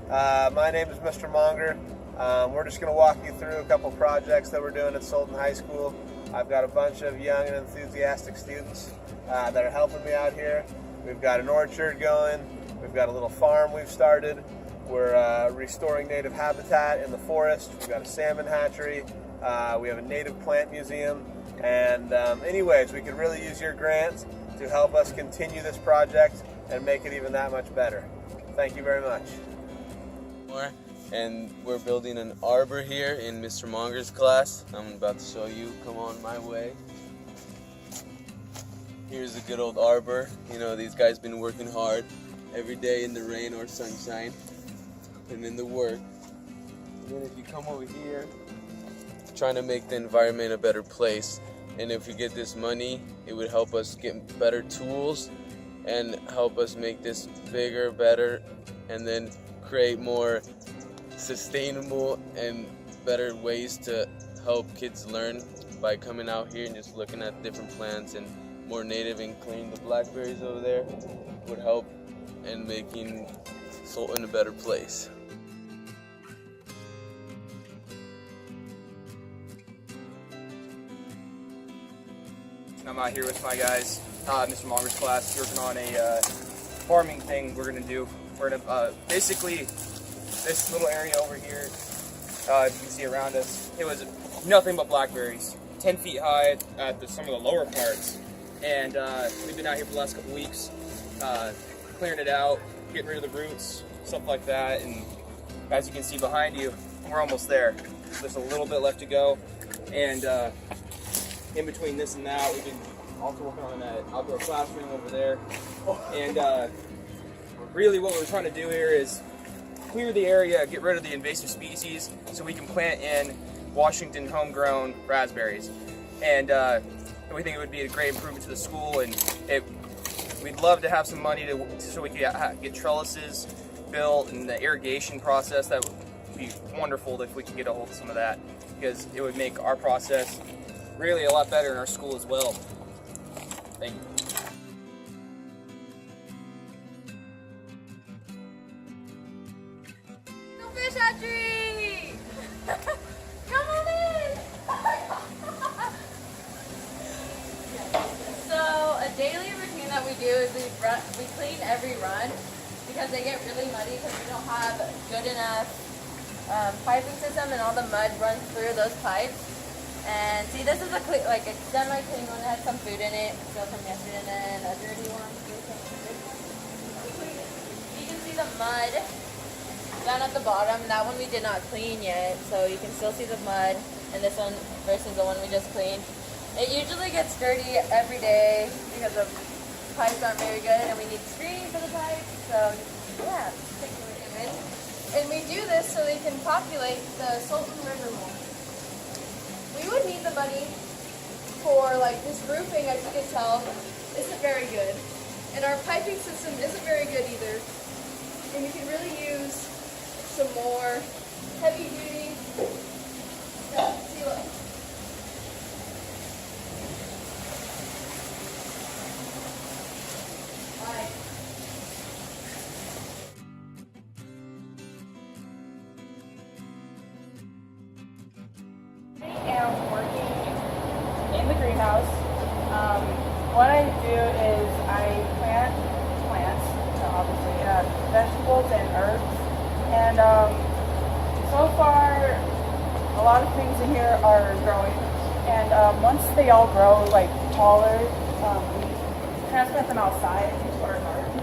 My name is Mr. Monger. We're just going to walk you through a couple projects that we're doing at Sultan High School. I've got a bunch of young and enthusiastic students that are helping me out here. We've got an orchard going. We've got a little farm we've started. We're restoring native habitat in the forest. We've got a salmon hatchery. We have a native plant museum. And anyways, we could really use your grant to help us continue this project and make it even that much better. Thank you very much. And we're building an arbor here in Mr. Monger's class. I'm about to show you. Come on my way. Here's a good old arbor. You know, these guys been working hard every day in the rain or sunshine, putting in the work. And then if you come over here, trying to make the environment a better place. And if we get this money, it would help us get better tools and help us make this bigger, better, and then create more sustainable and better ways to help kids learn by coming out here and just looking at different plants and more native and cleaning the blackberries over there would help in making Sultan a better place. I'm out here with my guys, Mr. Monger's class, working on a farming thing we're going to do. We're going to basically, this little area over here, if you can see around us, it was nothing but blackberries, 10 feet high at some of the lower parts. And we've been out here for the last couple weeks, clearing it out, getting rid of the roots, stuff like that. And as you can see behind you, we're almost there. There's a little bit left to go. And in between this and that, we've been also working on that outdoor classroom over there. And really what we're trying to do here is clear the area, get rid of the invasive species so we can plant in Washington homegrown raspberries. And we think it would be a great improvement to the school, and we'd love to have some money so we could get trellises built and the irrigation process. That would be wonderful if we could get a hold of some of that, because it would make our process really a lot better in our school as well. Thank you. No fish hatchery! Come on in! So a daily routine that we do is we clean every run because they get really muddy because we don't have good enough piping system, and all the mud runs through those pipes. And see, this is a semi-clean one that has some food in it, still from yesterday, and then a dirty one. You can see the mud down at the bottom. That one we did not clean yet, so you can still see the mud. And this one versus the one we just cleaned. It usually gets dirty every day because the pipes aren't very good, and we need screening for the pipes. So yeah, take a look at it. And we do this so they can populate the Sultan River more. We would need the money for this roofing, as you can tell, isn't very good. And our piping system isn't very good either. And we can really use some more heavy duty sealant. Greenhouse. What I do is I plant plants, obviously, vegetables and herbs, and so far a lot of things in here are growing, and once they all grow taller, we transplant them outside into our garden.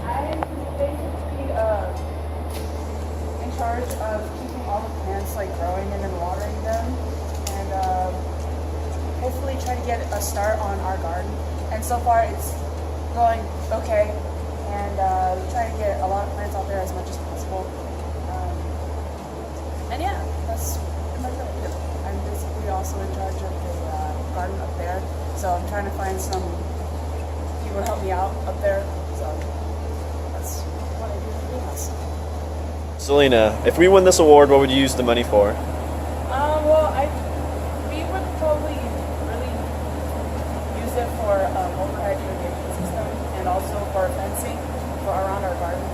And I'm basically in charge of keeping all the plants growing and then watering them, and hopefully try to get a start on our garden. And so far it's going okay, and we try to get a lot of plants out there as much as possible. And yeah, that's pretty much what we do. I'm basically also in charge of the garden up there, so I'm trying to find some people to help me out up there. So that's what I do in the greenhouse. Selena, if we win this award, what would you use the money for? We would probably really use it for overhead irrigation system, and also for fencing for around our garden.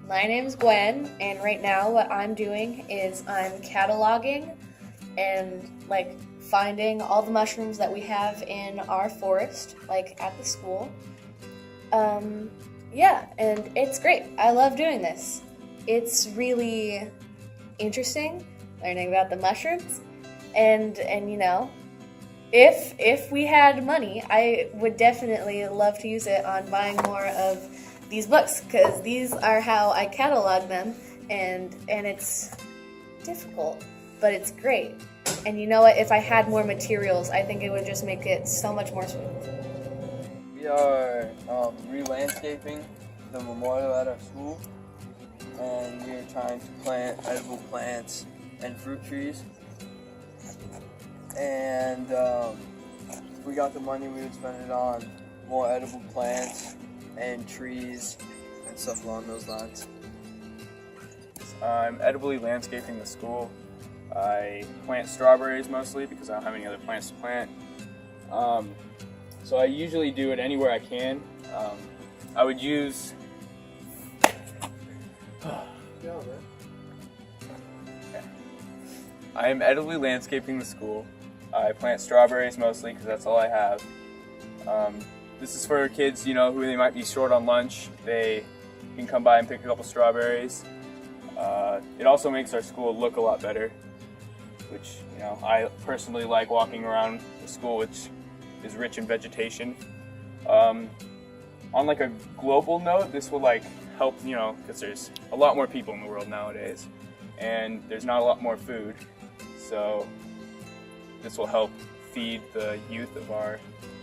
My name's Gwen, and right now what I'm doing is I'm cataloging and like finding all the mushrooms that we have in our forest, like at the school. Yeah, and it's great. I love doing this. It's really interesting learning about the mushrooms, and you know, if we had money, I would definitely love to use it on buying more of these books, because these are how I catalog them, and it's difficult, but it's great. And you know what, if I had more materials, I think it would just make it so much more smooth. We are re-landscaping the memorial at our school, and we are trying to plant edible plants and fruit trees. And if we got the money, we would spend it on more edible plants and trees and stuff along those lines. I'm edibly landscaping the school. I plant strawberries mostly because I don't have any other plants to plant. So I usually do it anywhere I can. I would use... I am edibly landscaping the school. I plant strawberries mostly because that's all I have. This is for kids, you know, who they might be short on lunch. They can come by and pick a couple strawberries. It also makes our school look a lot better, which, you know, I personally like walking around the school, which is rich in vegetation. On like a global note, this will like help, you know, because there's a lot more people in the world nowadays, and there's not a lot more food. So this will help feed the youth of our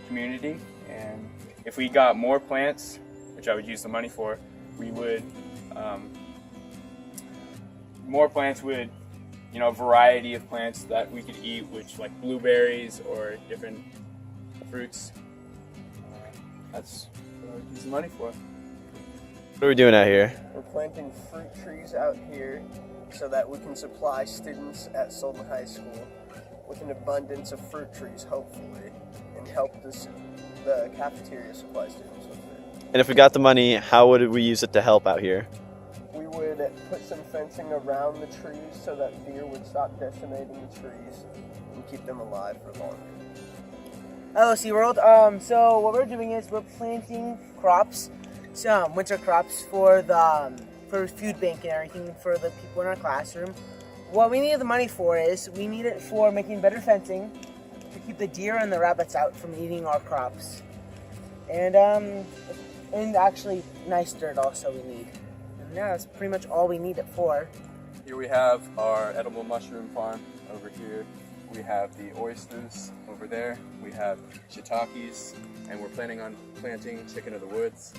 community. And if we got more plants, which I would use the money for, we would, more plants would, you know, a variety of plants that we could eat, which like blueberries or different fruits. That's what I would use the money for. What are we doing out here? We're planting fruit trees out here so that we can supply students at Solon High School with an abundance of fruit trees, hopefully, and help the cafeteria supply students with it. And if we got the money, how would we use it to help out here? We would put some fencing around the trees so that deer would stop decimating the trees and keep them alive for longer. Hello, SeaWorld. So what we're doing is we're planting crops, some winter crops for the food bank and everything for the people in our classroom. What we need the money for is we need it for making better fencing to keep the deer and the rabbits out from eating our crops, and actually nice dirt also we need. And yeah, that's pretty much all we need it for. Here we have our edible mushroom farm over here. We have the oysters over there. We have shiitakes, and we're planning on planting chicken of the woods.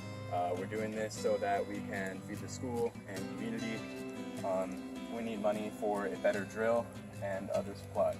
We're doing this so that we can feed the school and community. We need money for a better drill and other supplies.